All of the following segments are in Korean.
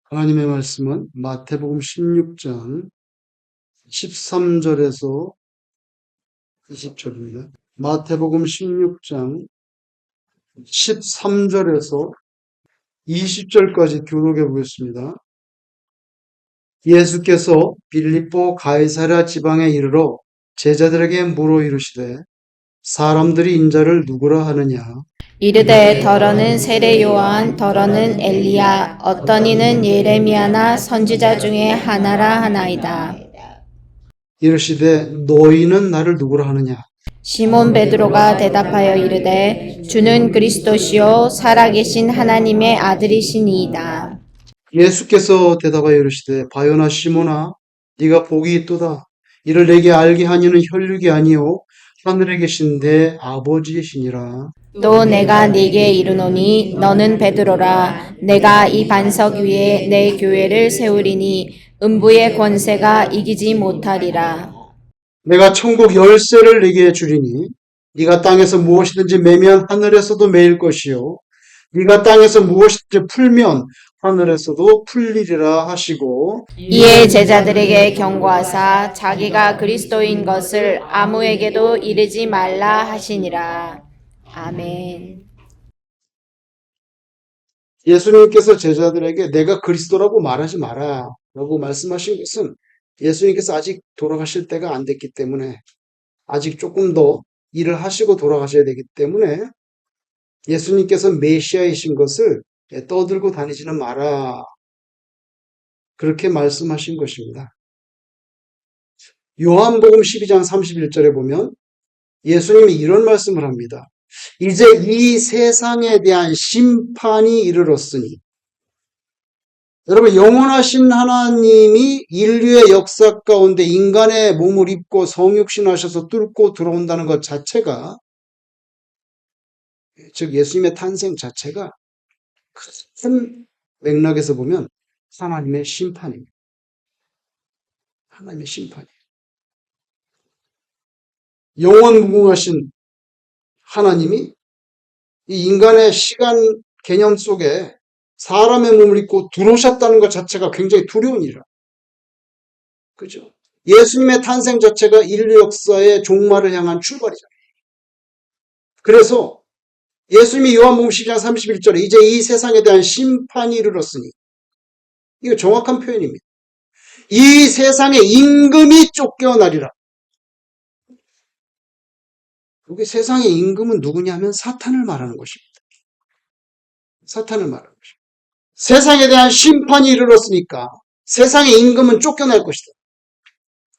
하나님의 말씀은 마태복음 16장 13절에서 20절입니다. 마태복음 16장 13절에서 20절까지 교독해 보겠습니다. 예수께서 빌립보 가이사랴 지방에 이르러 제자들에게 물어 이르시되 사람들이 인자를 누구라 하느냐. 이르되 더러는 세례 요한, 더러는 엘리야, 어떤 이는 예레미야나 선지자 중에 하나라 하나이다. 이르시되 너희는 나를 누구라 하느냐. 시몬 베드로가 대답하여 이르되 주는 그리스도시요 살아계신 하나님의 아들이시니이다. 예수께서 대답하여 이르시되 바요나 시몬아 네가 복이 있도다. 이를 내게 알게 하니는 혈육이 아니요 하늘에 계신 내 아버지이시니라. 또 내가 네게 이르노니 너는 베드로라. 내가 이 반석 위에 내 교회를 세우리니 음부의 권세가 이기지 못하리라. 내가 천국 열쇠를 네게 주리니 네가 땅에서 무엇이든지 매면 하늘에서도 매일 것이요 네가 땅에서 무엇이든지 풀면 하늘에서도 풀리리라 하시고 이에 제자들에게 경고하사 자기가 그리스도인 것을 아무에게도 이르지 말라 하시니라. 아멘. 예수님께서 제자들에게 내가 그리스도라고 말하지 마라 라고 말씀하신 것은 예수님께서 아직 돌아가실 때가 안 됐기 때문에 아직 조금 더 일을 하시고 돌아가셔야 되기 때문에 예수님께서 메시아이신 것을 떠들고 다니지는 마라. 그렇게 말씀하신 것입니다. 요한복음 12장 31절에 보면 예수님이 이런 말씀을 합니다. 이제 이 세상에 대한 심판이 이르렀으니 여러분 영원하신 하나님이 인류의 역사 가운데 인간의 몸을 입고 성육신하셔서 뚫고 들어온다는 것 자체가 즉 예수님의 탄생 자체가 큰 맥락에서 보면 하나님의 심판입니다. 하나님의 심판이에요. 영원무궁하신 하나님이 이 인간의 시간 개념 속에 사람의 몸을 입고 들어오셨다는 것 자체가 굉장히 두려운 일이라. 그죠? 예수님의 탄생 자체가 인류 역사의 종말을 향한 출발이잖아요. 그래서 예수님이 요한복음 12장 31절에 이제 이 세상에 대한 심판이 이르렀으니 이거 정확한 표현입니다. 이 세상의 임금이 쫓겨나리라. 여기 세상의 임금은 누구냐면 사탄을 말하는 것입니다. 사탄을 말하는 것입니다. 세상에 대한 심판이 이르렀으니까 세상의 임금은 쫓겨날 것이다.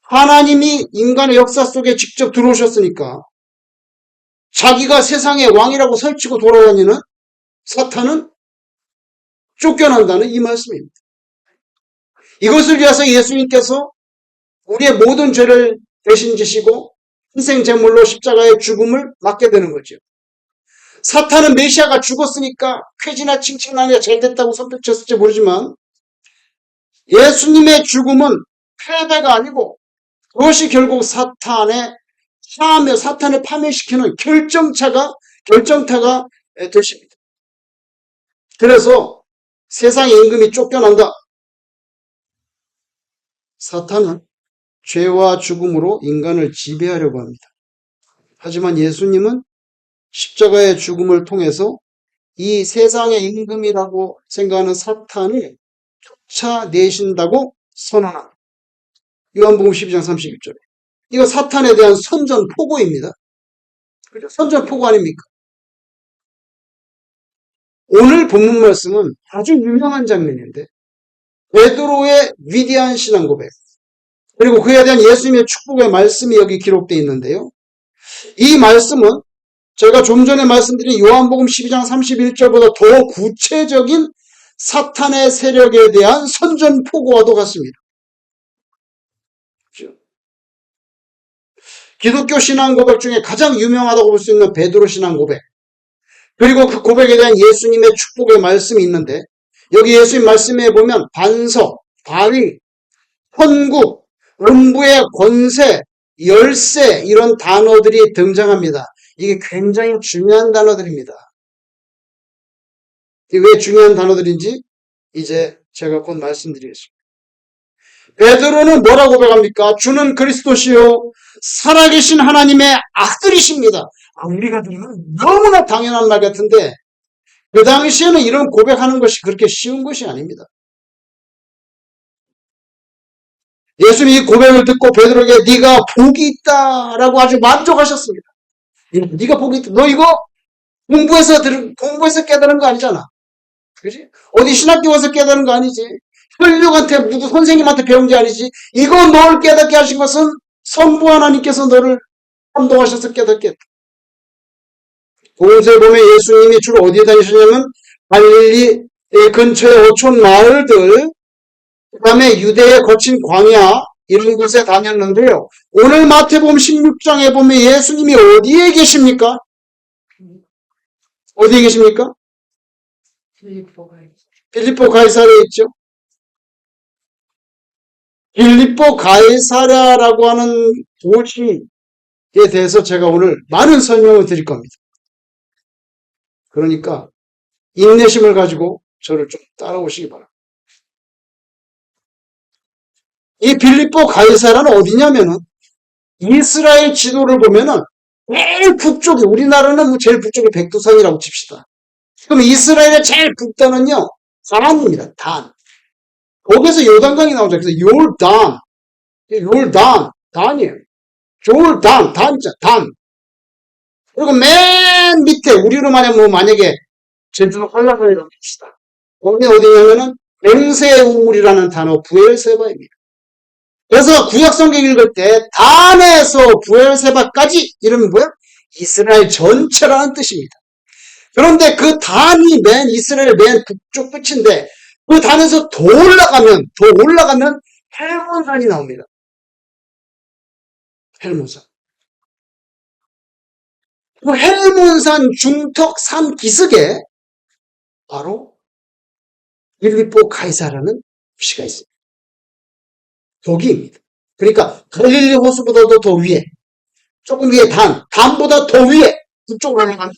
하나님이 인간의 역사 속에 직접 들어오셨으니까 자기가 세상의 왕이라고 설치고 돌아다니는 사탄은 쫓겨난다는 이 말씀입니다. 이것을 위해서 예수님께서 우리의 모든 죄를 대신 지시고 희생제물로 십자가의 죽음을 맞게 되는 거죠. 사탄은 메시아가 죽었으니까 쾌지나 칭칭하냐 잘됐다고 선택했을지 모르지만 예수님의 죽음은 패배가 아니고 그것이 결국 사탄을 파멸시키는 결정타가 되십니다. 그래서 세상의 임금이 쫓겨난다. 사탄은 죄와 죽음으로 인간을 지배하려고 합니다. 하지만 예수님은 십자가의 죽음을 통해서 이 세상의 임금이라고 생각하는 사탄을 쫓아내신다고 선언합니다. 요한복음 12장 31절에. 이거 사탄에 대한 선전포고입니다. 그죠? 선전포고 아닙니까? 오늘 본문 말씀은 아주 유명한 장면인데 베드로의 위대한 신앙 고백 그리고 그에 대한 예수님의 축복의 말씀이 여기 기록되어 있는데요. 이 말씀은 제가 좀 전에 말씀드린 요한복음 12장 31절보다 더 구체적인 사탄의 세력에 대한 선전포고와도 같습니다. 기독교 신앙 고백 중에 가장 유명하다고 볼 수 있는 베드로 신앙 고백 그리고 그 고백에 대한 예수님의 축복의 말씀이 있는데 여기 예수님 말씀에 보면 반석, 바위, 천국, 음부의 권세, 열쇠 이런 단어들이 등장합니다. 이게 굉장히 중요한 단어들입니다. 왜 중요한 단어들인지 이제 제가 곧 말씀드리겠습니다. 베드로는 뭐라고 고백합니까? 주는 그리스도시요 살아계신 하나님의 아들이십니다. 우리가 들으면 너무나 당연한 말 같은데 그 당시에는 이런 고백하는 것이 그렇게 쉬운 것이 아닙니다. 예수님이 이 고백을 듣고 베드로에게 네가 복이 있다라고 아주 만족하셨습니다. 네가 복이 있다. 너 이거 공부해서 깨달은 거 아니잖아. 그지? 어디 신학교 와서 깨달은 거 아니지. 혈육한테 누구 선생님한테 배운 게 아니지. 이거 너를 깨닫게 하신 것은 성부 하나님께서 너를 감동하셔서 깨닫게 했다. 복음서에 보면 예수님이 주로 어디에 다니셨냐면 갈릴리 근처의 어촌 마을들, 그 다음에 유대의 거친 광야 이런 곳에 다녔는데요. 오늘 마태복음 16장에 보면 예수님이 어디에 계십니까? 어디에 계십니까? 빌립보 가이사랴에 있죠. 빌립보 가이사랴라고 하는 도시에 대해서 제가 오늘 많은 설명을 드릴 겁니다. 그러니까 인내심을 가지고 저를 좀 따라오시기 바랍니다. 이 빌립보 가이사랴는 어디냐면은 이스라엘 지도를 보면은 제일 북쪽이, 우리나라는 뭐 제일 북쪽이 백두산이라고 칩시다. 그럼 이스라엘의 제일 북단은요 단입니다. 단. 거기서 요단강이 나오죠. 그래서 단이에요. 단자, 단. 그리고 맨 밑에 우리로 만약에 제주도 한라산이라고 칩시다. 거기 어디냐면은 맹세우물이라는 단어 부엘세바입니다. 그래서 구약성경 읽을 때 단에서 부엘세바까지 이러면 뭐야? 이스라엘 전체라는 뜻입니다. 그런데 그 단이 이스라엘 맨 북쪽 끝인데 그 단에서 더 올라가면 헬몬산이 나옵니다. 헬몬산. 그 헬몬산 중턱 산 기슭에 바로 빌립보 가이사라는 도시가 있습니다. 거기입니다. 그러니까 갈릴리 호수보다도 더 위에, 조금 위에 단보다 더 위에 북쪽으로 올라가면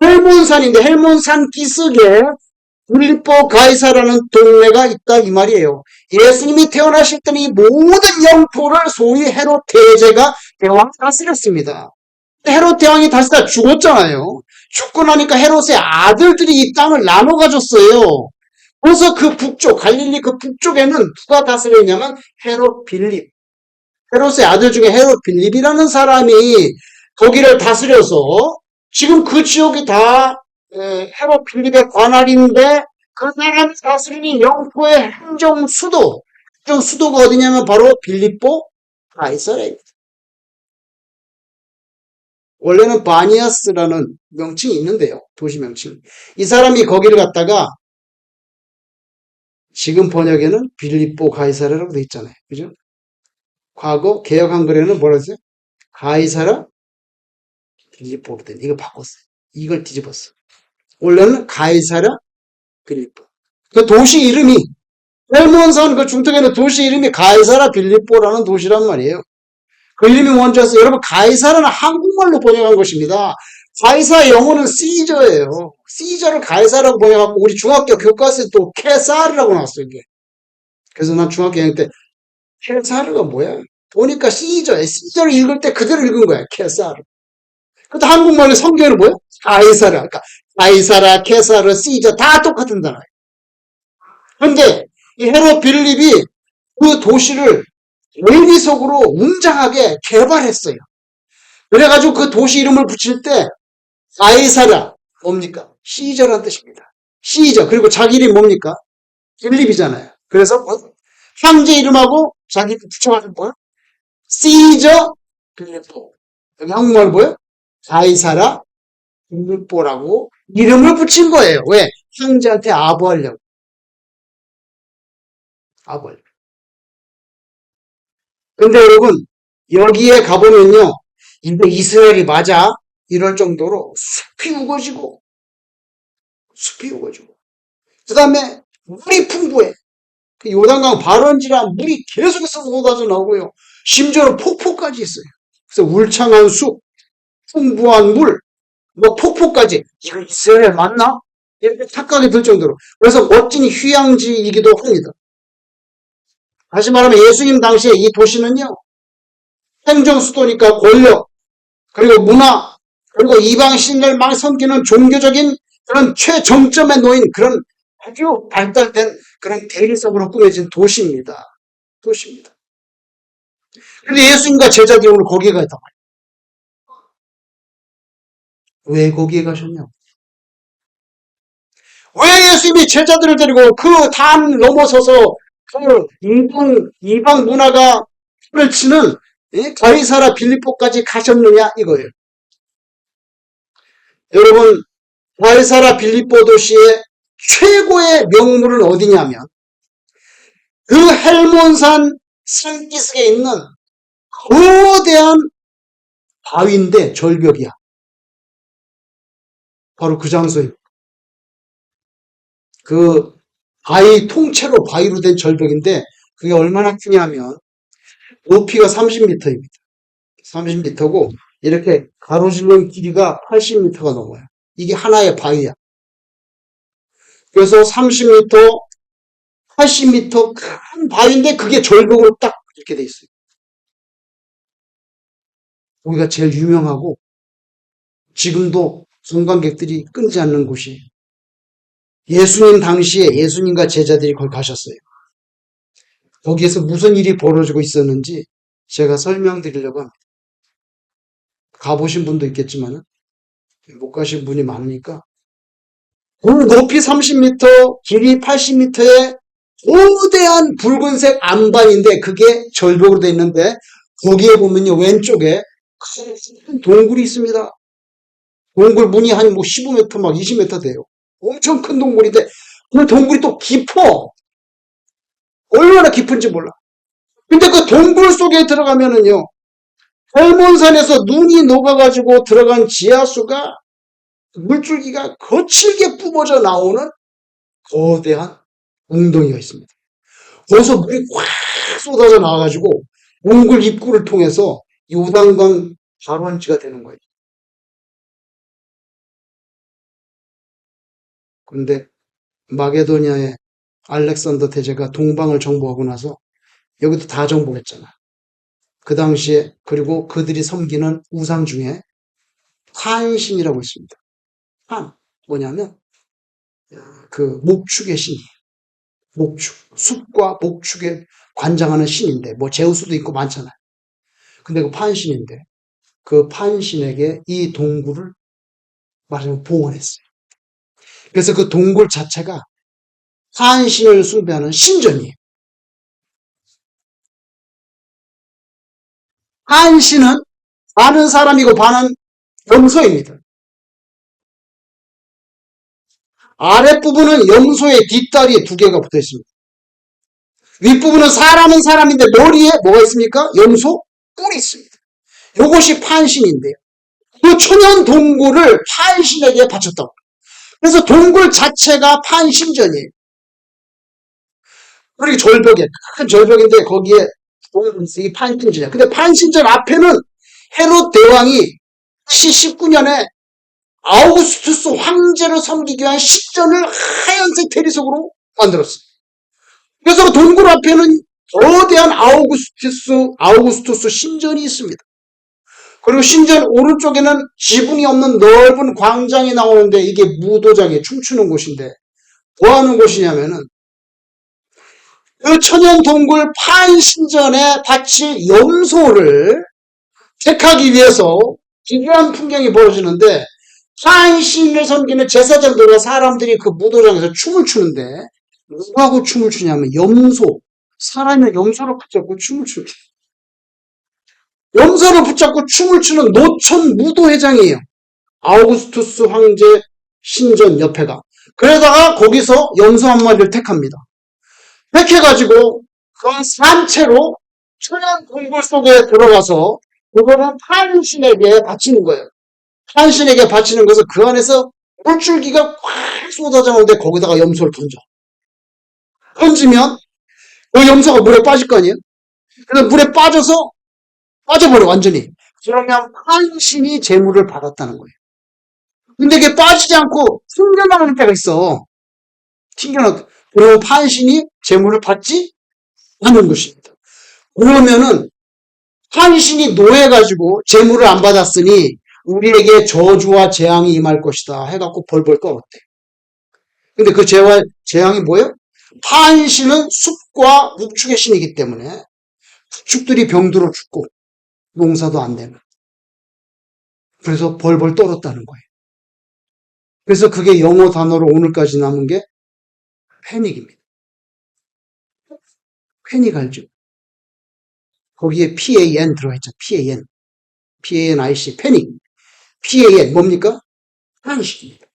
헬몬산인데 헬몬산 기슭에 빌립보 가이사라는 동네가 있다 이 말이에요. 예수님이 태어나실 때는 이 모든 영토를 소위 헤롯 대제가 대왕 다스렸습니다. 헤롯 대왕이 다스리다 죽었잖아요. 죽고 나니까 헤롯의 아들들이 이 땅을 나눠 가졌어요. 그래서 그 북쪽, 갈릴리 그 북쪽에는 누가 다스렸냐면 헤롯 빌립. 헤롯의 아들 중에 헤롯 빌립이라는 사람이 거기를 다스려서 지금 그 지역이 다 헤롯 빌립의 관할인데 그 사람이 다스리는 영토의 행정수도가 어디냐면 바로 빌립보 가이사랴입니다. 원래는 바니아스라는 명칭이 있는데요. 도시 명칭. 이 사람이 거기를 갔다가 지금 번역에는 빌립보 가이사랴라고 돼 있잖아요. 그죠? 과거 개역 한글에는 뭐라 했어요? 가이사랴 빌립보로 된 이거 바꿨어요. 이걸 뒤집었어. 원래는 가이사랴 빌립보. 그 도시 이름이 헬몬산 그 중턱에는 도시 이름이 가이사랴 빌립보라는 도시란 말이에요. 그 이름이 뭔지아세요? 여러분 가이사랴는 한국말로 번역한 것입니다. 가이사 영어는 시저예요. 시저를 가이사라고 번역하고 우리 중학교 교과서에 또 케사르라고 나왔어요. 이게. 그래서 난 중학교 여행 때 케사르가 뭐야? 보니까 시저예요. 시저를 읽을 때 그대로 읽은 거야. 케사르. 근데 한국말로 성경에는 뭐야? 가이사랴. 그러니까 가이사랴, 케사르, 시저 다 똑같은 단어예요. 그런데 이 헤롯 빌립이 그 도시를 외리석으로 웅장하게 개발했어요. 그래가지고 그 도시 이름을 붙일 때 가이사랴 뭡니까? 시저라는 뜻입니다. 시저. 그리고 자기 이름이 뭡니까? 빌립이잖아요. 그래서 황제 이름하고 자기 이름 붙여가지고 뭐야? 시저 빌립보. 여기 한국말로 뭐예요? 가이사랴 빌립보라고 이름을 붙인 거예요. 왜? 황제한테 아부하려고. 아부하려고. 근데 여러분 여기에 가보면요. 이거 이스라엘이 맞아? 이럴 정도로 숲이 우거지고 그 다음에 물이 풍부해. 그 요단강 발원지라 물이 계속해서 쏟아져 나오고요. 심지어는 폭포까지 있어요. 그래서 울창한 숲, 풍부한 물, 뭐 폭포까지. 이거 이스라엘 맞나? 이렇게 착각이 들 정도로. 그래서 멋진 휴양지이기도 합니다. 다시 말하면 예수님 당시에 이 도시는요, 행정 수도니까 권력, 그리고 문화, 그리고 이방 신을 막 섬기는 종교적인 그런 최정점에 놓인 그런 아주 발달된 그런 대리석으로 꾸며진 도시입니다. 도시입니다. 그런데 예수님과 제자들이 오늘 거기에 가 있단 말이에요. 왜 거기에 가셨냐? 왜 예수님이 제자들을 데리고 그 단 넘어서서 그 이방 문화가 풀을 치는 가이사라 빌립보까지 가셨느냐 이거예요. 여러분, 가이사라 빌립보 도시의 최고의 명물은 어디냐면 그 헬몬산 산기슭에 있는 거대한 바위인데 절벽이야. 바로 그 장소입니다. 그 바위 통째로 바위로 된 절벽인데 그게 얼마나 크냐면 높이가 30m입니다. 30m고 이렇게 가로질른 길이가 80m가 넘어요. 이게 하나의 바위야. 그래서 30m, 80m 큰 바위인데 그게 절벽으로 딱 이렇게 돼 있어요. 거기가 제일 유명하고 지금도 관광객들이 끊지 않는 곳이 예수님 당시에 예수님과 제자들이 거기 가셨어요. 거기에서 무슨 일이 벌어지고 있었는지 제가 설명드리려고 합니다. 가보신 분도 있겠지만 못 가신 분이 많으니까 높이 30m, 길이 80m의 거대한 붉은색 안반인데 그게 절벽으로 돼 있는데 거기에 보면요 왼쪽에 큰 동굴이 있습니다. 동굴 문이 한 15m 막 20m 돼요. 엄청 큰 동굴인데 그 동굴이 또 깊어. 얼마나 깊은지 몰라. 근데 그 동굴 속에 들어가면은요 헬몬산에서 눈이 녹아가지고 들어간 지하수가 물줄기가 거칠게 뿜어져 나오는 거대한 웅덩이가 있습니다. 거기서 물이 확 쏟아져 나와가지고 동굴 입구를 통해서 요단강 발원지가 되는 거예요. 그런데 마게도니아의 알렉산더 대제가 동방을 정복하고 나서 여기도 다 정복했잖아. 그 당시에 그리고 그들이 섬기는 우상 중에 판신이라고 있습니다. 판 뭐냐면 그 목축의 신이에요. 목축 숲과 목축에 관장하는 신인데 뭐 제우스도 있고 많잖아요. 근데 그 판신인데 그 판신에게 이 동굴을 말하자면 봉헌했어요. 그래서 그 동굴 자체가 판신을 숭배하는 신전이에요. 판신은 반은 사람이고 반은 염소입니다. 아랫부분은 염소의 뒷다리에 두 개가 붙어 있습니다. 윗부분은 사람은 사람인데 머리에 뭐가 있습니까? 염소 뿔이 있습니다. 이것이 판신인데요. 그 천연 동굴을 판신에게 바쳤다고. 그래서 동굴 자체가 판신전이에요. 그리고 절벽에 큰 절벽인데 거기에 이 판신전이야. 근데 판신전 앞에는 헤롯 대왕이 C19년에 아우구스투스 황제를 섬기기 위한 신전을 하얀색 대리석으로 만들었어요. 그래서 그 동굴 앞에는 거대한 아우구스투스 신전이 있습니다. 그리고 신전 오른쪽에는 지붕이 없는 넓은 광장이 나오는데 이게 무도장에 춤추는 곳인데 뭐 하는 곳이냐면은 그 천연 동굴 판신전에 바칠 염소를 택하기 위해서 기괴한 풍경이 벌어지는데 판신을 섬기는 제사장들과 사람들이 그 무도장에서 춤을 추는데 누구하고 춤을 추냐면 염소, 사람이 염소를 붙잡고 춤을 추는 염소를 붙잡고 춤을 추는 노천 무도회장이에요. 아우구스투스 황제 신전 옆에가. 그러다가 거기서 염소 한 마리를 택합니다. 택해가지고 그 산채로 천연 동굴 속에 들어가서 그거는 판신에게 바치는 거예요. 판신에게 바치는 것은 그 안에서 물줄기가 꽉 쏟아져 나오는데 거기다가 염소를 던져. 던지면 그 염소가 물에 빠질 거 아니에요? 그래서 물에 빠져버려 완전히. 그러면 판신이 재물을 받았다는 거예요. 근데 이게 빠지지 않고 튕겨나가는 때가 있어. 튕겨나가. 그리고 판신이 재물을 받지 않은 것입니다. 그러면은 판신이 노해가지고 재물을 안 받았으니 우리에게 저주와 재앙이 임할 것이다 해갖고 벌벌 떨었대. 근데 그 재앙이 뭐예요? 판신은 숲과 육축의 신이기 때문에 축들이 병들어 죽고 농사도 안 되는. 그래서 벌벌 떨었다는 거예요. 그래서 그게 영어 단어로 오늘까지 남은 게 패닉입니다. 패닉 알죠? 거기에 PAN 들어있죠. PAN. PANIC. 패닉. PAN 뭡니까? 판신입니다.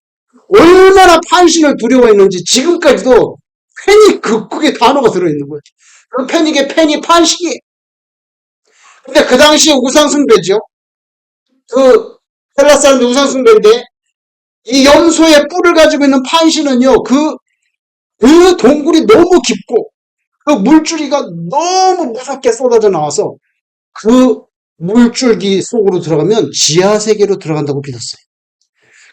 얼마나 판신을 두려워했는지 지금까지도 패닉 그게 단어가 들어있는 거예요. 그 패닉의 팬이 판신이에요. 근데 그 당시에 우상숭배죠. 그 헬라 사람들 우상숭배인데 이 염소의 뿔을 가지고 있는 판신은요. 그 동굴이 너무 깊고 그 물줄기가 너무 무섭게 쏟아져 나와서 그 물줄기 속으로 들어가면 지하세계로 들어간다고 믿었어요.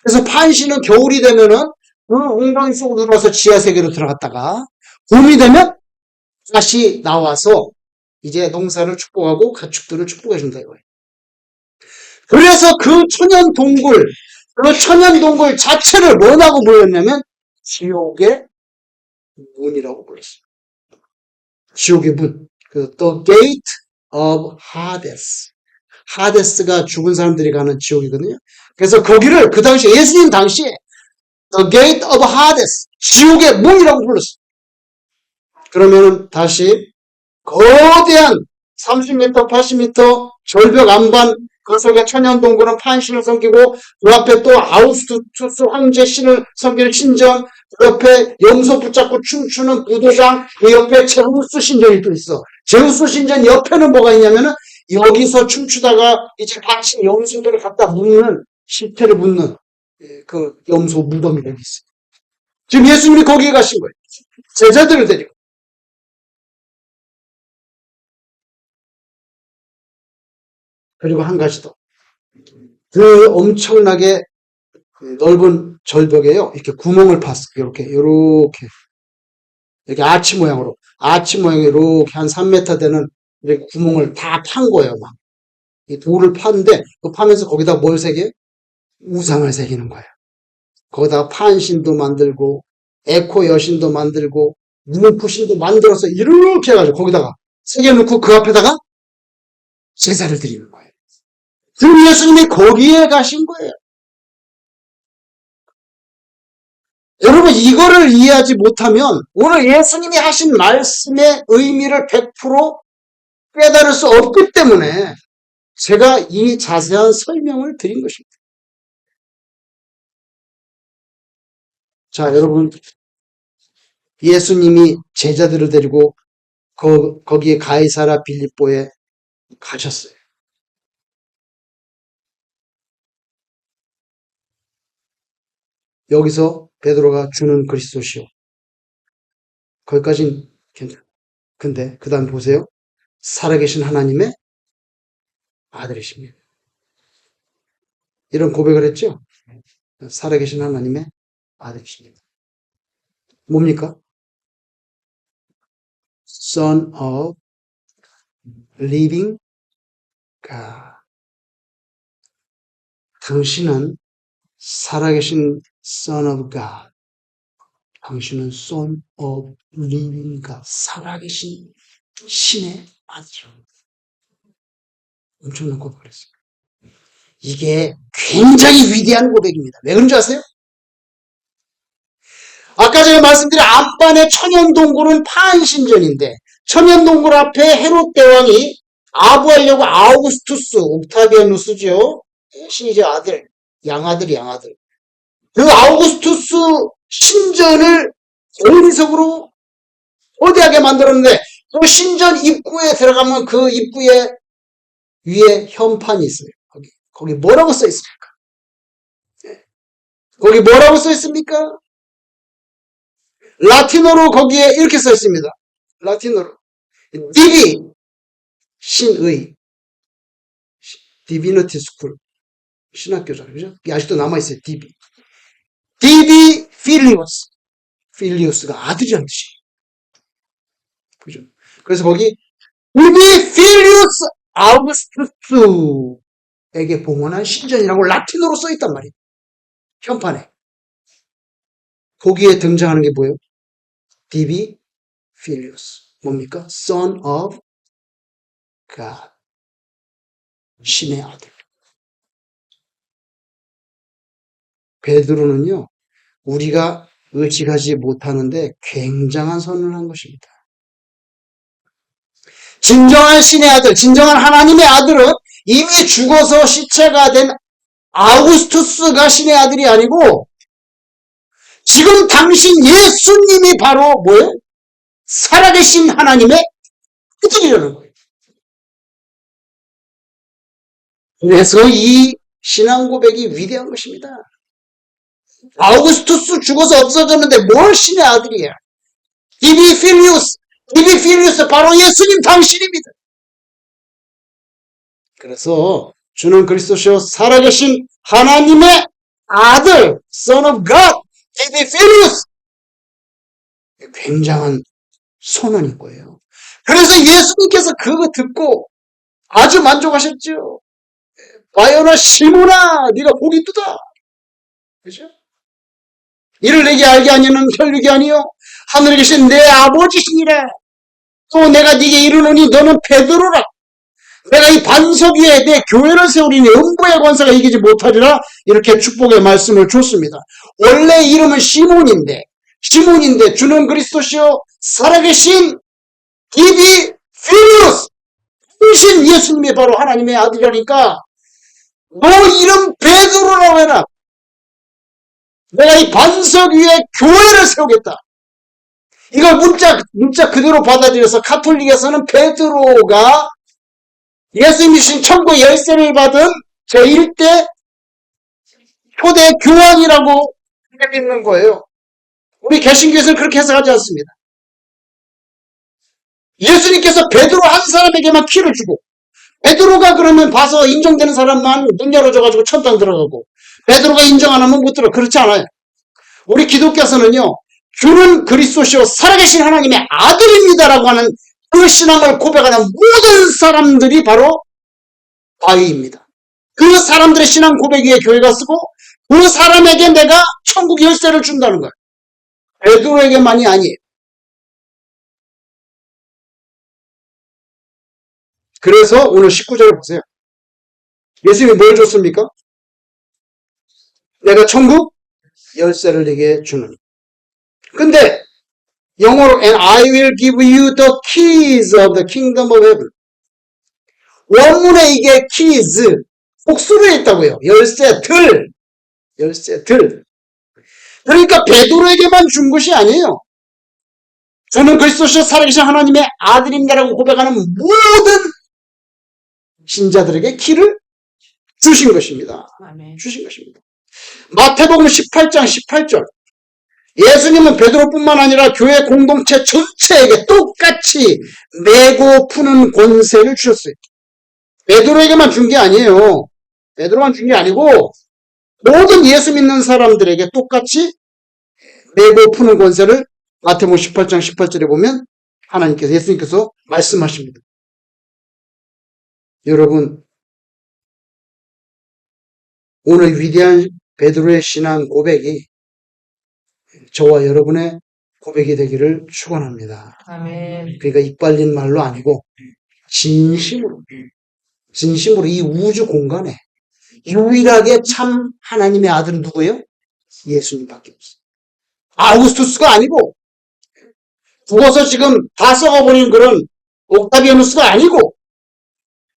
그래서 판신은 겨울이 되면은 그 웅덩이 속으로 들어가서 지하세계로 들어갔다가 봄이 되면 다시 나와서 이제 농사를 축복하고 가축들을 축복해 준다 이거예요. 그래서 그 천연 동굴 자체를 뭐라고 불렀냐면 지옥의 문이라고 불렀어요. 지옥의 문. The Gate of Hades. 하데스가 죽은 사람들이 가는 지옥이거든요. 그래서 거기를 그 당시 예수님 당시에 The Gate of Hades. 지옥의 문이라고 불렀어요. 그러면은 다시 거대한 30m, 80m 절벽 안반 그 속에 천연동굴은 판신을 섬기고 그 앞에 또 아우구스투스 황제 신을 섬기는 신전 그 옆에 염소 붙잡고 춤추는 부도장 그 옆에 제우스 신전이 또 있어. 제우스 신전 옆에는 뭐가 있냐면은 여기서 춤추다가 이제 다시 염소들을 갖다 묻는 실태를 묻는 그 염소 무덤이 여기 있어요. 지금 예수님이 거기에 가신 거예요. 제자들을 데리고. 그리고 한 가지 더. 그 엄청나게 넓은 절벽에요. 이렇게 구멍을 팠어요. 이렇게 아치 모양으로 이렇게 한 3m 되는 이렇게 구멍을 다 판 거예요. 막. 이 돌을 파는데 그 파면서 거기다 뭘 새겨요? 우상을 새기는 거예요. 거기다가 판신도 만들고 에코 여신도 만들고 문푸신도 만들어서 이렇게 해가지고 거기다가 새겨놓고 그 앞에다가 제사를 드리는 거예요. 그럼 예수님이 거기에 가신 거예요. 여러분 이거를 이해하지 못하면 오늘 예수님이 하신 말씀의 의미를 100% 깨달을 수 없기 때문에 제가 이 자세한 설명을 드린 것입니다. 자, 여러분 예수님이 제자들을 데리고 거기에 가이사라 빌립보에 가셨어요. 여기서 베드로가 주는 그리스도시요. 거기까지는 괜찮아요. 근데 그 다음 보세요. 살아계신 하나님의 아들이십니다. 이런 고백을 했죠. 살아계신 하나님의 아들이십니다. 뭡니까? Son of Living God. 당신은 살아계신 Son of God. 당신은 Son of Living God. 살아계신 신의 아들입니다. 엄청난 고백을 했어요. 이게 굉장히 위대한 고백입니다. 왜 그런 줄 아세요? 아까 제가 말씀드린 앞반의 천연동굴은 판신전인데 천연동굴 앞에 헤롯 대왕이 아부하려고 아우구스투스 옥타비아누스죠. 시니제 아들, 양아들. 그 아우구스투스 신전을 공리석으로 거대하게 만들었는데 그 신전 입구에 들어가면 그 입구에 위에 현판이 있어요. 거기 뭐라고 써 있습니까? 거기 뭐라고 써 있습니까? 라틴어로 거기에 이렇게 써 있습니다. 라틴어로. 디비, 신의, 디비니티 스쿨. 신학교잖아요. 그죠? 이게 아직도 남아있어요. 디비 필리우스. 필리우스가 아들이란 뜻이에요. 그죠? 그래서 거기 디비 필리우스 아우구스투스에게 봉헌한 신전이라고 라틴어로 써있단 말이에요. 현판에. 거기에 등장하는 게 뭐예요? 디비 필리우스. 뭡니까? Son of God. 신의 아들. 베드로는요, 우리가 의식하지 못하는데 굉장한 선언을 한 것입니다. 진정한 신의 아들, 진정한 하나님의 아들은 이미 죽어서 시체가 된 아우구스투스가 신의 아들이 아니고 지금 당신 예수님이 바로 뭐예요? 살아계신 하나님의 아들이라는 거예요. 그래서 이 신앙 고백이 위대한 것입니다. 아우구스투스 죽어서 없어졌는데 뭘 신의 아들이야? 디비 필리우스 바로 예수님 당신입니다. 그래서 주는 그리스도시요 살아계신 하나님의 아들, Son of God, 디비 필리우스. 굉장한 선언인 거예요. 그래서 예수님께서 그거 듣고 아주 만족하셨죠. 바요나 시모나 네가 복이 뜨다. 그죠? 이를 내게 알게 하니는 혈육이 아니요 하늘에 계신 내 아버지시니라. 또 내가 네게 이르노니 너는 베드로라. 내가 이 반석 위에 내 교회를 세우리니 음부의 권세가 이기지 못하리라. 이렇게 축복의 말씀을 줬습니다. 원래 이름은 시몬인데 주는 그리스도시요 살아계신 디비 필리우스 당신 예수님이 바로 하나님의 아들이라니까 너 이름 베드로라고 해라. 내가 이 반석 위에 교회를 세우겠다. 이걸 문자 그대로 받아들여서 카톨릭에서는 베드로가 예수님이 주신 천국의 열쇠를 받은 제1대 초대 교황이라고 믿는 거예요. 우리 개신교에서는 그렇게 해석하지 않습니다. 예수님께서 베드로 한 사람에게만 키를 주고 베드로가 그러면 봐서 인정되는 사람만 문 열어줘가지고 천당 들어가고 베드로가 인정 안 하면 못 들어. 그렇지 않아요. 우리 기독교에서는요. 주는 그리스도시요 살아계신 하나님의 아들입니다라고 하는 그 신앙을 고백하는 모든 사람들이 바로 바위입니다. 그 사람들의 신앙 고백 위에 교회가 쓰고 그 사람에게 내가 천국 열쇠를 준다는 거예요. 베드로에게만이 아니에요. 그래서 오늘 19절을 보세요. 예수님이 뭘 줬습니까? 내가 천국 열쇠를 내게 주느니. 근데 영어로 And I will give you the keys of the kingdom of heaven. 원문에 이게 keys, 복수로 있다고요. 열쇠들. 그러니까 베드로에게만 준 것이 아니에요. 저는 그리스도시요 살아계신 하나님의 아들입니다라고 고백하는 모든 신자들에게 키를 주신 것입니다. 주신 것입니다. 마태복음 18장 18절. 예수님은 베드로뿐만 아니라 교회 공동체 전체에게 똑같이 내고 푸는 권세를 주셨어요. 베드로에게만 준 게 아니에요. 베드로만 준 게 아니고 모든 예수 믿는 사람들에게 똑같이 내고 푸는 권세를 마태복음 18장 18절에 보면 예수님께서 말씀하십니다. 여러분, 오늘 위대한 베드로의 신앙 고백이 저와 여러분의 고백이 되기를 축원합니다. 아멘. 그러니까 입발린 말로 아니고 진심으로 이 우주 공간에 유일하게 참 하나님의 아들은 누구예요? 예수님밖에 없어요. 아우구스투스가 아니고 죽어서 지금 다 썩어버린 그런 옥타비아누스가 아니고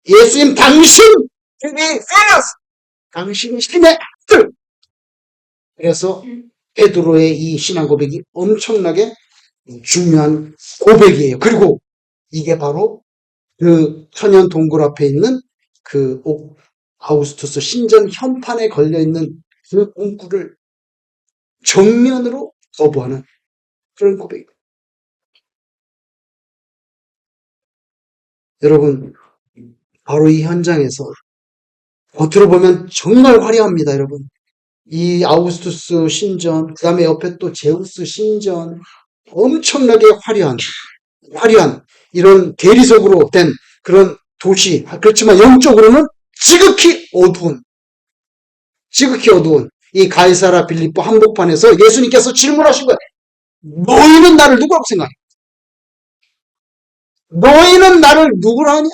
예수님 당신이 신의 아들. 그래서 베드로의 이 신앙 고백이 엄청나게 중요한 고백이에요. 그리고 이게 바로 그 천연 동굴 앞에 있는 그 아우구스투스 신전 현판에 걸려있는 그 문구를 정면으로 거부하는 그런 고백입니다. 여러분, 바로 이 현장에서 겉으로 보면 정말 화려합니다, 여러분. 이 아우구스투스 신전, 그 다음에 옆에 또 제우스 신전, 엄청나게 화려한 이런 대리석으로 된 그런 도시. 그렇지만 영적으로는 지극히 어두운 이 가이사라 빌립보 한복판에서 예수님께서 질문하신 거예요. 너희는 나를 누구라고 생각해? 너희는 나를 누구라 하냐?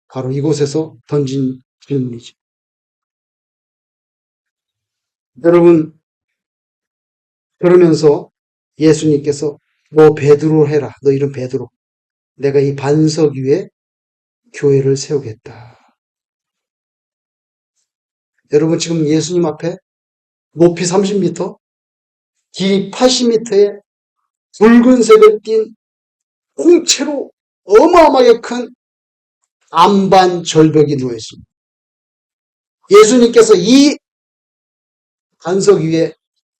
바로 이곳에서 던진 질문이죠. 여러분, 그러면서 예수님께서 너 베드로 해라. 너 이름 베드로. 내가 이 반석 위에 교회를 세우겠다. 여러분 지금 예수님 앞에 높이 30m, 길이 80m의 붉은색을 띤 홍채로 어마어마하게 큰 안반 절벽이 누워 있습니다. 예수님께서 이 반석 위에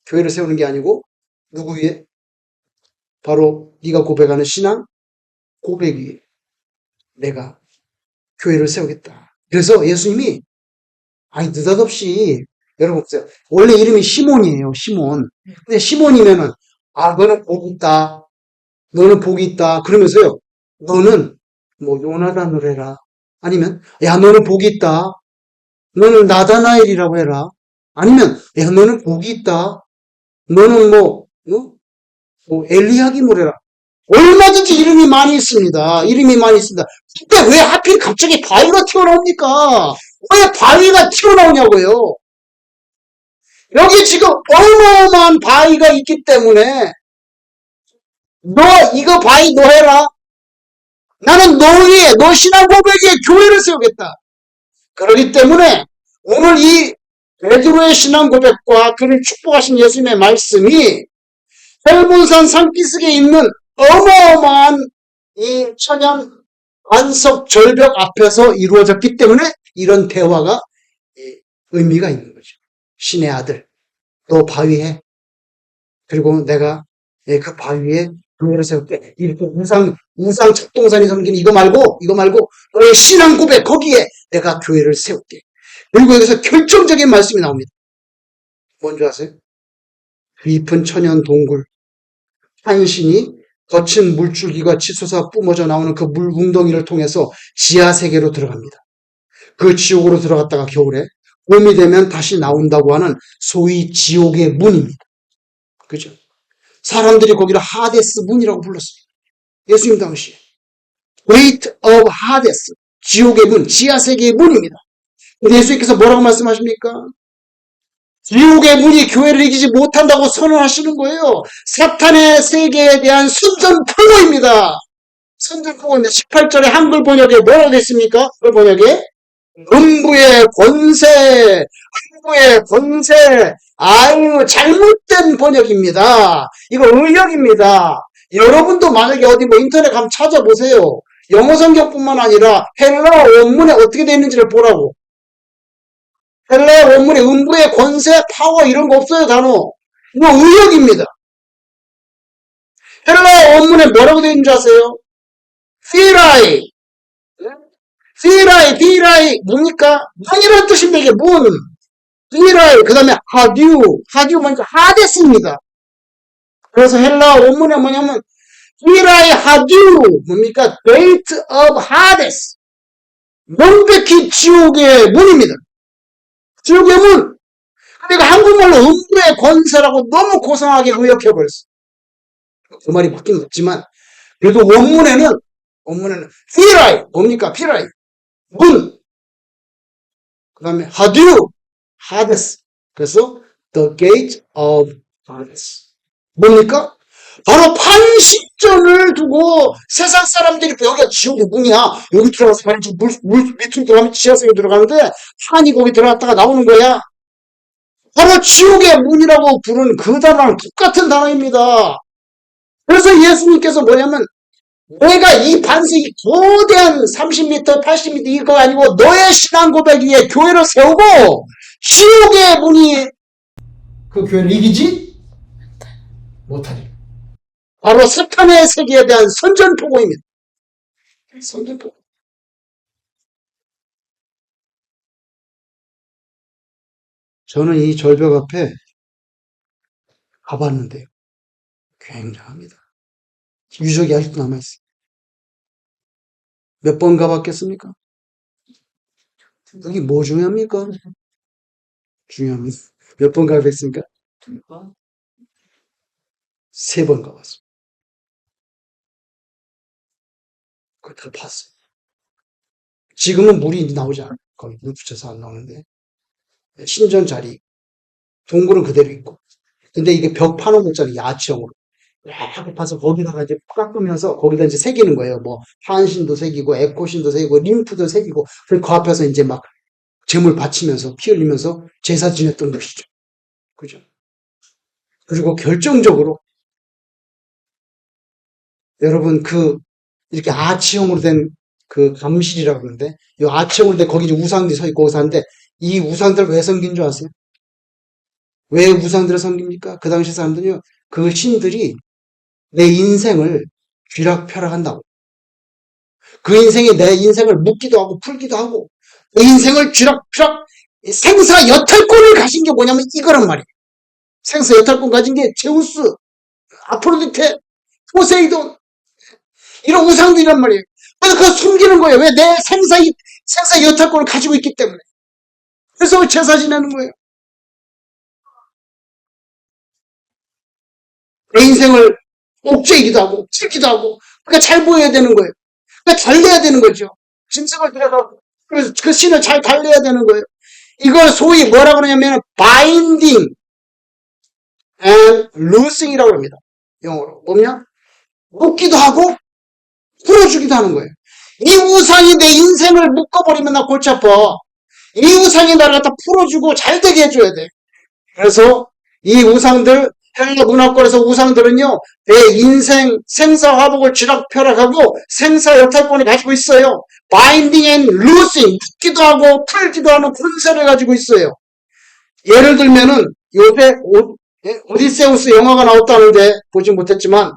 교회를 세우는 게 아니고 누구 위에? 바로 네가 고백하는 신앙 고백 위에 내가 교회를 세우겠다. 그래서 예수님이 느닷없이 여러분 보세요. 원래 이름이 시몬이에요. 시몬. 근데 시몬이면은 너는 복이 있다. 너는 복이 있다. 그러면서요. 너는 뭐 요나단을 해라. 아니면 야 너는 복이 있다. 너는 나다나엘이라고 해라. 아니면 야 너는 복이 있다. 너는 뭐 엘리야김을 해라. 얼마든지 이름이 많이 있습니다. 이름이 많이 있습니다. 근데 왜 하필 갑자기 바위가 튀어나옵니까? 왜 바위가 튀어나오냐고요? 여기 지금 어마어마한 바위가 있기 때문에 너 이거 바위 너 해라. 나는 너 신앙 고백에 교회를 세우겠다. 그렇기 때문에 오늘 이 베드로의 신앙 고백과 그를 축복하신 예수님의 말씀이 헬본산 산기슭에 있는 어마어마한 이 천연 반석 절벽 앞에서 이루어졌기 때문에 이런 대화가 의미가 있는 거죠. 신의 아들, 너 바위해. 그리고 내가 그 바위에 교회를 세울게. 이렇게 우상 작동산이 섬기는 이거 말고 너의 신앙 고백 거기에 내가 교회를 세울게. 그리고 여기서 결정적인 말씀이 나옵니다. 뭔지 아세요? 깊은 천연 동굴, 한신이 거친 물줄기가 치솟아 뿜어져 나오는 그 물 웅덩이를 통해서 지하 세계로 들어갑니다. 그 지옥으로 들어갔다가 겨울에 봄이 되면 다시 나온다고 하는 소위 지옥의 문입니다. 그죠? 사람들이 거기를 하데스 문이라고 불렀어요. 예수님 당시에. Gate of Hades. 지옥의 문, 지하 세계의 문입니다. 근데 예수님께서 뭐라고 말씀하십니까? 지옥의 문이 교회를 이기지 못한다고 선언하시는 거예요. 사탄의 세계에 대한 선전포고입니다. 선전포고입니다. 18절에 한글 번역에 뭐라고 됐습니까? 그 번역에 음부의 권세. 아유, 잘못된 번역입니다. 이거 의역입니다. 여러분도 만약에 어디 인터넷 가면 찾아보세요. 영어 성경뿐만 아니라 헬라어 원문에 어떻게 되어 있는지를 보라고. 헬라어 원문에 음부의 권세, 파워 이런 거 없어요, 단어. 이거 의역입니다. 헬라어 원문에 뭐라고 되어 있는지 아세요? 피라이 뭡니까? 문이라는 뜻입니다. 이게 문. 피라이 그 다음에 하듀 뭐니까 하데스입니다. 그래서 헬라어 원문에 뭐냐면 피라이 하듀 뭡니까? Gate of Hades. 명백히 지옥의 문입니다. 지옥의 문. 그러니까 한국말로 음부의 권세라고 너무 고상하게 의역해버렸어. 그 말이 맞긴 맞지만 그래도 원문에는 피라이 뭡니까? 피라이 문. 그 다음에 하데스. 그래서 the gate of Hades. 뭡니까? 바로 판시점을 두고 세상 사람들이 여기가 지옥의 문이야. 여기 들어가서 말이지 물 밑으로 들어가면 지하세계로 들어가는데 판이 거기 들어갔다가 나오는 거야. 바로 지옥의 문이라고 부르는 그 단어랑 똑같은 단어입니다. 그래서 예수님께서 뭐냐면 내가 이 반석이 거대한 30m, 80m 이거 아니고 너의 신앙 고백 위에 교회를 세우고 지옥의 문이 그 교회를 이기지 못하리. 바로 사탄의 세계에 대한 선전포고입니다. 선전포고. 저는 이 절벽 앞에 가봤는데요. 굉장합니다. 유적이 아직도 남아있어요. 몇 번 가봤겠습니까? 여기 뭐 중요합니까? 중요합니다. 몇 번 가봤습니까? 3번 가봤습니다. 그걸 다 봤어요. 지금은 물이 나오지 않아요. 거기 물 붙여서 안 나오는데. 신전 자리, 동굴은 그대로 있고. 근데 이게 벽 파놓은 거잖아요. 야치형으로. 이렇게 파서 거기다가 이제 깎으면서 거기다 이제 새기는 거예요. 뭐, 한신도 새기고, 에코신도 새기고, 림프도 새기고. 그리고 그 앞에서 이제 막 재물 바치면서, 피 흘리면서 제사 지냈던 것이죠. 그죠? 그리고 결정적으로, 여러분, 이렇게 아치형으로 된 그 감실이라고 그러는데, 이 아치형으로 된 거기 이제 우상들이 서 있고, 거기서 하는데, 이 우상들 왜 섬긴 줄 아세요? 왜 우상들을 섬깁니까? 그 당시 사람들은요, 그 신들이 내 인생을 쥐락펴락한다고. 그 인생이 내 인생을 묻기도 하고 풀기도 하고 내 인생을 쥐락펴락 생사 여탈권을 가진 게 뭐냐면 이거란 말이에요. 생사 여탈권 가진 게 제우스, 아프로디테, 포세이돈 이런 우상들이란 말이에요. 그래서 그거 숨기는 거예요. 왜? 내 생사 여탈권을 가지고 있기 때문에. 그래서 제사 지내는 거예요. 내 인생을 옥죄이기도 하고 찢기도 하고 그러니까 잘 보여야 되는 거예요. 그러니까 달래야 되는 거죠. 짐승을 들여서 그 신을 잘 달래야 되는 거예요. 이걸 소위 뭐라고 그러냐면 binding and loosing이라고 합니다. 영어로 뭐냐? 묶기도 하고 풀어주기도 하는 거예요. 이 우상이 내 인생을 묶어버리면 나 골치 아파. 이 우상이 나를 갖다 풀어주고 잘 되게 해줘야 돼. 그래서 이 우상들 헬라 문화권에서 우상들은요 내 인생 생사화복을 쥐락펴락하고 생사여탈권을 가지고 있어요. 바인딩 앤 루싱 묶기도 하고 풀기도 하는 권세를 가지고 있어요. 예를 들면은 요새 오디세우스 영화가 나왔다는데 보지 못했지만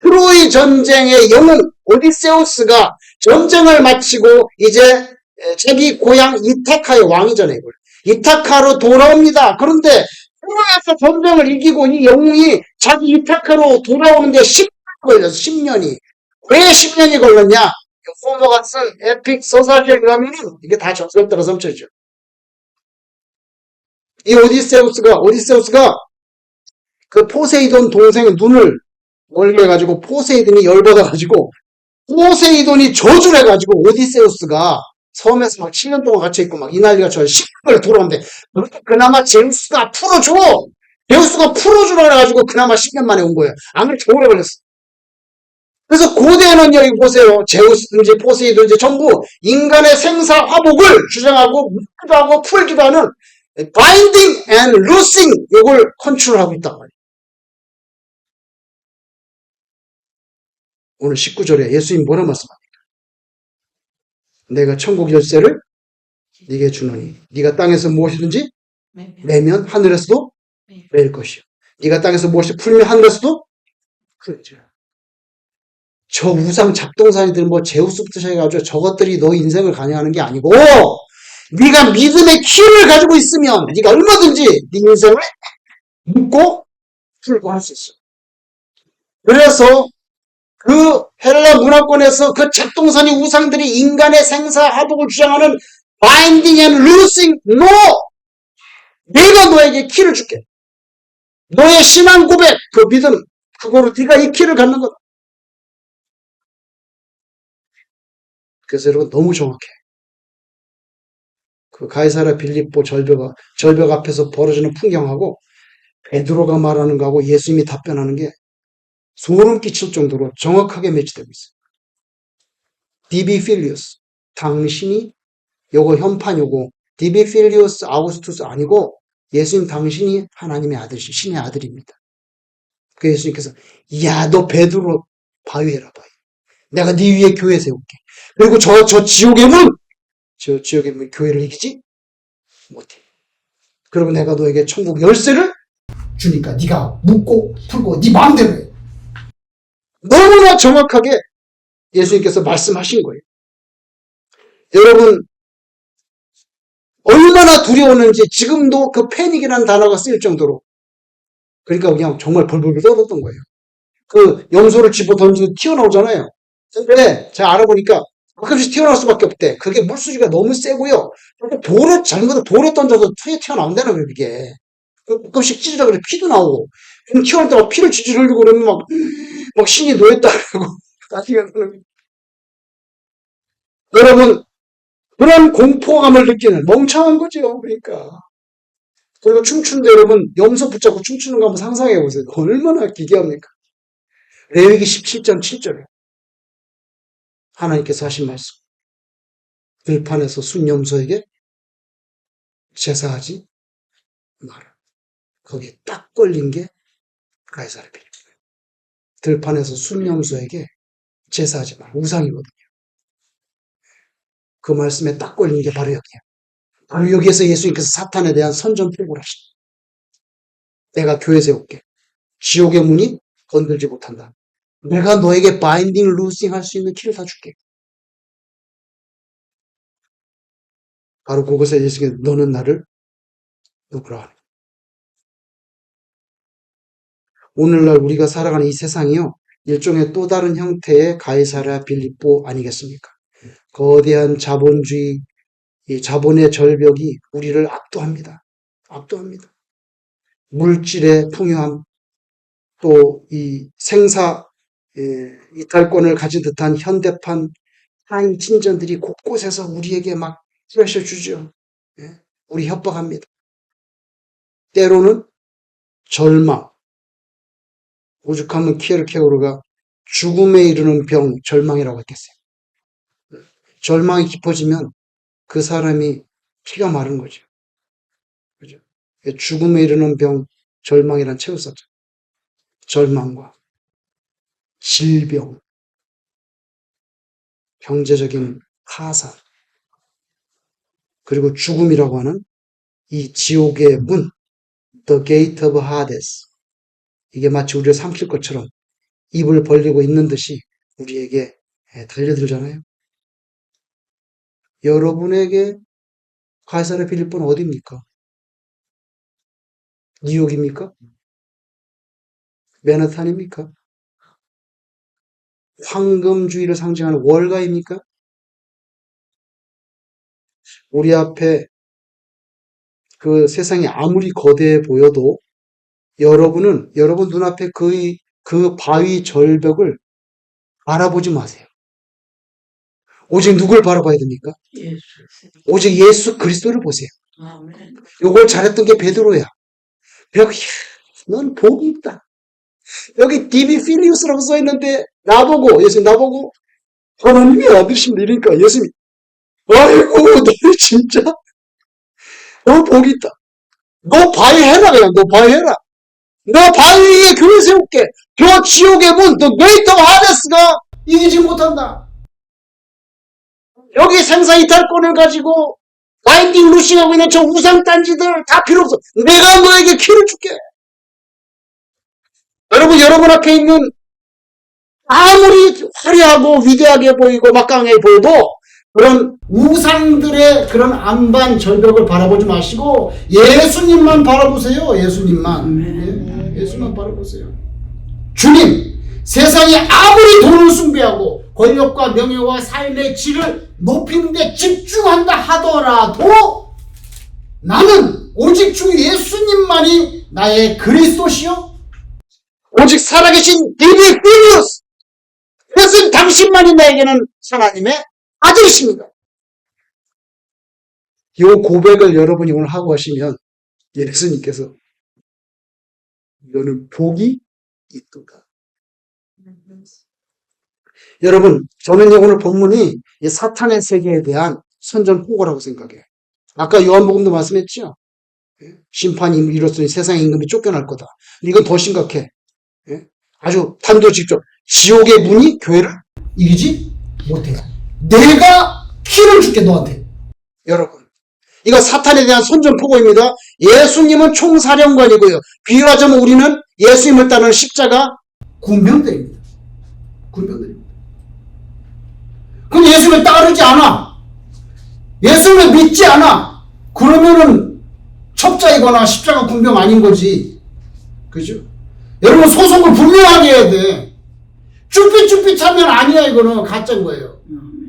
트로이 전쟁의 영웅 오디세우스가 전쟁을 마치고 이제 자기 고향 이타카의 왕이잖아요. 이타카로 돌아옵니다. 그런데 트로이에서 전쟁을 이기고 이 영웅이 자기 이타카로 돌아오는데 10년이 걸렸어. 10년이. 왜 10년이 걸렸냐? 호모가 쓴 에픽 소설에 가면은 이게 다 전설 따라 섬쳐죠. 이 오디세우스가 그 포세이돈 동생의 눈을 멀게 해가지고 포세이돈이 열받아가지고 포세이돈이 저주를 해가지고 오디세우스가 섬에서 막 7년 동안 갇혀있고 막 이 난리가 쳐요. 10년을 돌아오는데 그나마 제우스가 풀어줘! 제우스가 풀어주라 해가지고 그나마 10년 만에 온 거예요. 아무리 오래 걸렸어. 그래서 고대에는 여기 보세요. 제우스든지 포세이돈든지 전부 인간의 생사 화복을 주장하고 묶기도 하고 풀기도 하는 binding and loosing 이걸 컨트롤하고 있단 말이에요. 오늘 19절에 예수님 뭐라 말씀합니까? 내가 천국 열쇠를 네게 주노니 네가 땅에서 무엇이든지 매면 하늘에서도 매일 것이요. 네가 땅에서 무엇이 풀면 하늘에서도 풀죠. 저 우상 잡동사니들 뭐 제우스부터 시작해가지고 저것들이 너 인생을 관여하는 게 아니고 네가 믿음의 키를 가지고 있으면 네가 얼마든지 네 인생을 묶고 풀고 할 수 있어. 그래서 그 헬라 문화권에서 그 잡동사니 우상들이 인간의 생사화복을 주장하는 binding and loosing, no! 내가 너에게 키를 줄게. 너의 신앙 고백, 그 믿음, 그거로 네가 이 키를 갖는 거다. 그래서 여러분 너무 정확해. 그 가이사랴 빌립보 절벽 앞에서 벌어지는 풍경하고 베드로가 말하는 거하고 예수님이 답변하는 게 소름 끼칠 정도로 정확하게 매치되고 있어요. 디비 필리우스, 당신이 요거 현판 요거 디비 필리우스 아우구스투스 아니고 예수님 당신이 하나님의 아들이시 신의 아들입니다. 그 예수님께서 야 너 베드로 바위해라 바위. 내가 네 위에 교회 세울게. 그리고 저 지옥의 문 교회를 이기지 못해. 그리고 내가 너에게 천국 열쇠를 주니까 네가 묻고 풀고 네 마음대로 해. 너무나 정확하게 예수님께서 말씀하신 거예요. 여러분 얼마나 두려웠는지 지금도 그 패닉이라는 단어가 쓰일 정도로. 그러니까 그냥 정말 벌벌 떨었던 거예요. 그 염소를 집어 던지고 튀어나오잖아요. 근데 제가 알아보니까 가끔씩 튀어나올 수밖에 없대. 그게 물수지가 너무 세고요. 잘못해서 돌에 던져서 튀어나온다는 거예요, 그게. 가끔씩 찢으라 그래 피도 나오고. 그럼 튀어나올 피를 지질 흘리고 그러면 막 신이 노였다 그러고. 여러분, 그런 공포감을 느끼는 멍청한 거죠. 그러니까. 그리고 춤추는데 여러분, 염소 붙잡고 춤추는 거 한번 상상해 보세요. 얼마나 기괴합니까? 레위기 17장 7절에 하나님께서 하신 말씀. 들판에서 순염소에게 제사하지 마라. 거기에 딱 걸린 게 가이사랴 빌립보예요. 들판에서 순염소에게 제사하지 마라. 우상이거든요. 그 말씀에 딱 걸린 게 바로 여기예요. 바로 여기에서 예수님께서 사탄에 대한 선전포고를 하시죠. 내가 교회 세울게. 지옥의 문이 건들지 못한다. 내가 너에게 바인딩, 루싱 할 수 있는 키를 다 줄게. 바로 그것에 예수님께서 너는 나를 누구라 하는. 오늘날 우리가 살아가는 이 세상이요. 일종의 또 다른 형태의 가이사랴 빌립보 아니겠습니까? 거대한 자본주의, 이 자본의 절벽이 우리를 압도합니다. 압도합니다. 물질의 풍요함, 또 이 생사 이탈권을 가진 듯한 현대판 하인 친전들이 곳곳에서 우리에게 막 프레셔 주죠. 우리 협박합니다. 때로는 절망, 오죽하면 키에르케고르가 죽음에 이르는 병, 절망이라고 했겠어요. 절망이 깊어지면 그 사람이 피가 마른 거죠. 그죠? 죽음에 이르는 병, 절망이란 책을 썼죠. 절망과 질병, 경제적인 파산, 그리고 죽음이라고 하는 이 지옥의 문, The Gate of Hades. 이게 마치 우리를 삼킬 것처럼 입을 벌리고 있는 듯이 우리에게 달려들잖아요. 여러분에게 가이사랴 빌립보는 어디입니까? 뉴욕입니까? 맨하탄입니까? 황금주의를 상징하는 월가입니까? 우리 앞에 그 세상이 아무리 거대해 보여도 여러분 눈앞에 그 바위 절벽을 알아보지 마세요. 오직 누굴 바라봐야 됩니까? 오직 예수 그리스도를 보세요. 요걸 잘했던 게 베드로야. 여기, 넌 복이 있다. 여기 디비 필리우스라고 써있는데, 예수님 나보고, 하나님의 아들이십니다. 이러니까 예수님이, 아이고, 너 진짜, 너 복이 있다. 너 바위 해라, 그냥, 너 바위 해라. 너 바위 위에 교회 세울게. 저 지옥의 문, 너 게이트 오브 하데스가 이기지 못한다. 여기 생사이탈권을 가지고, 바인딩 루싱하고 있는 저 우상단지들 다 필요 없어. 내가 너에게 키를 줄게. 여러분 앞에 있는 아무리 화려하고 위대하게 보이고 막강해 보여도 그런 우상들의 그런 안반 절벽을 바라보지 마시고 예수님만 바라보세요. 예수님만. 예수님만 바라보세요. 주님, 세상이 아무리 돈을 숭배하고 권력과 명예와 삶의 질을 높이는 데 집중한다 하더라도 나는 오직 주 예수님만이 나의 그리스도시요 오직 살아계신 디비피리우스 그것은 당신만이 나에게는 하나님의 아들이십니다. 이 고백을 여러분이 오늘 하고 하시면 예수님께서 너는 복이 있도다. 여러분, 저는 오늘 본문이 이 사탄의 세계에 대한 선전포고라고 생각해요. 아까 요한복음도 말씀했죠. 심판이 이뤘으니 세상의 임금이 쫓겨날 거다. 이건 더 심각해. 아주 단도직입적. 지옥의 문이 교회를 이기지 못해. 내가 키를 줄게 너한테. 여러분, 이거 사탄에 대한 선전포고입니다. 예수님은 총사령관이고요. 비유하자면 우리는 예수님을 따르는 십자가 군병대입니다. 군병대입니다. 그럼 예수님을 따르지 않아. 예수님을 믿지 않아. 그러면은 첩자이거나 십자가 군병 아닌 거지. 그죠? 여러분 소속을 분명하게 해야 돼. 쭈삣쭈삣하면 아니야. 이거는 가짜인 거예요.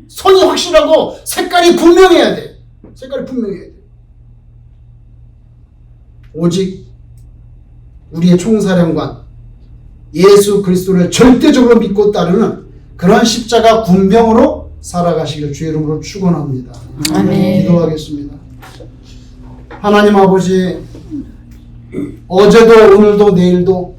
선이 확실하고 색깔이 분명해야 돼. 색깔이 분명해야 돼. 오직 우리의 총사령관 예수 그리스도를 절대적으로 믿고 따르는 그런 십자가 군병으로 살아가시길 주의 이름으로 축원합니다. 아멘. 기도하겠습니다. 하나님 아버지, 어제도 오늘도 내일도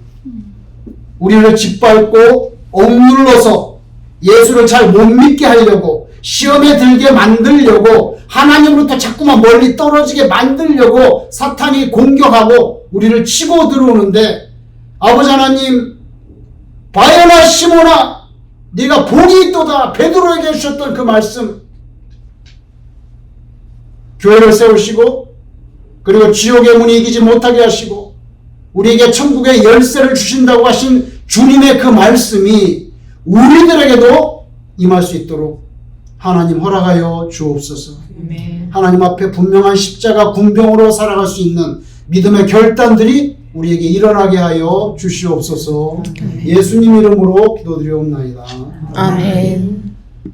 우리를 짓밟고 억눌러서 예수를 잘 못 믿게 하려고, 시험에 들게 만들려고, 하나님으로부터 자꾸만 멀리 떨어지게 만들려고 사탄이 공격하고 우리를 치고 들어오는데, 아버지 하나님, 바요나 시모나 네가 복이 있도다 베드로에게 주셨던 그 말씀, 교회를 세우시고 그리고 지옥의 문이 이기지 못하게 하시고 우리에게 천국의 열쇠를 주신다고 하신 주님의 그 말씀이 우리들에게도 임할 수 있도록 하나님 허락하여 주옵소서. 하나님 앞에 분명한 십자가 군병으로 살아갈 수 있는 믿음의 결단들이 우리에게 일어나게 하여 주시옵소서. 예수님 이름으로 기도드리옵나이다. 아멘.